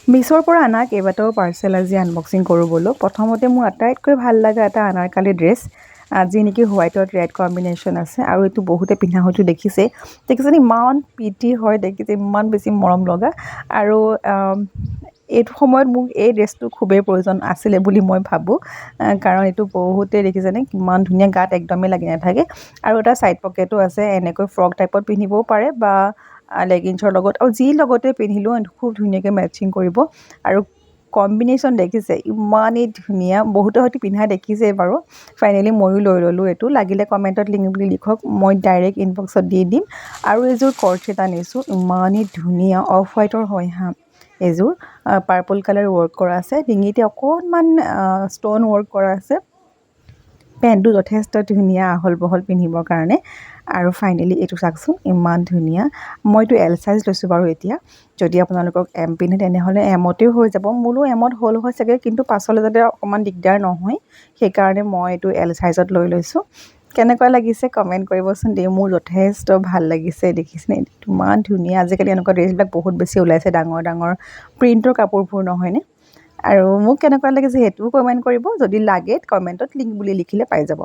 মিছ'ৰ পৰা অনা কেইবাটাও পাৰ্চেল আজি আনবক্সিং কৰোঁ বোলো। প্ৰথমতে মোৰ আটাইতকৈ ভাল লগা এটা আনাৰকালি ড্ৰেছ, যি নেকি হোৱাইটত ৰেড কম্বিনেশ্যন আছে, আৰু এইটো বহুতে পিন্ধা হয়তো দেখিছেনে, ইমান প্ৰিটি হয়, দেখিছে ইমান বেছি মৰম লগা। আৰু এইটো সময়ত মোক এই ড্ৰেছটো খুবেই প্ৰয়োজন আছিলে বুলি মই ভাবোঁ, কাৰণ এইটো বহুতে দেখিছেনে কিমান ধুনীয়া, গাত একদমেই লাগি নাথাকে, আৰু এটা ছাইড পকেটো আছে। এনেকৈ ফ্ৰক টাইপত পিন্ধিবও পাৰে বা লেগিংছৰ লগত, আৰু যি লগতে পিন্ধিলেও খুব ধুনীয়াকৈ মেটচিং কৰিব। আৰু কম্বিনেশ্যন দেখিছে ইমানেই ধুনীয়া, বহুতে হয়তো পিন্ধা দেখিছে বাৰু। ফাইনেলি ময়ো লৈ ল'লোঁ এইটো। লাগিলে কমেণ্টত লিংক বুলি লিখক, মই ডাইৰেক্ট ইনবক্সত দি দিম। আৰু এইযোৰ কৰ্ড এটা নিছোঁ, ইমানেই ধুনীয়া, অফ হোৱাইটৰ হয় হা এইযোৰ। পাৰ্পল কালাৰ ৱৰ্ক কৰা আছে, ডিঙিতে অকণমান ষ্ট'ন ৱৰ্ক কৰা আছে। পেণ্টটো যথেষ্ট ধুনীয়া, আহল বহল পিন্ধিবৰ কাৰণে। আৰু ফাইনেলি এইটো চাওকচোন, ইমান ধুনীয়া। মইতো এল চাইজ লৈছোঁ বাৰু এতিয়া। যদি আপোনালোকক এম পিন্ধে তেনেহ'লে এমতেও হৈ যাব। মোৰো এমত হ'ল হয় চাগে, কিন্তু পাছলৈ যাতে অকণমান দিগদাৰ নহয়, সেইকাৰণে মই এইটো এল চাইজত লৈ লৈছোঁ। কেনেকুৱা লাগিছে কমেণ্ট কৰিবচোন দেই। মোৰ যথেষ্ট ভাল লাগিছে, দেখিছেনে ইমান ধুনীয়া। আজিকালি এনেকুৱা ড্ৰেছবিলাক বহুত বেছি ওলাইছে, ডাঙৰ ডাঙৰ প্ৰিণ্টৰ কাপোৰবোৰ নহয়নে? আৰু মোক কেনেকুৱা লাগিছে সেইটোও কমেণ্ট কৰিব। যদি লাগে কমেণ্টত লিংক বুলি লিখিলে পাই যাব।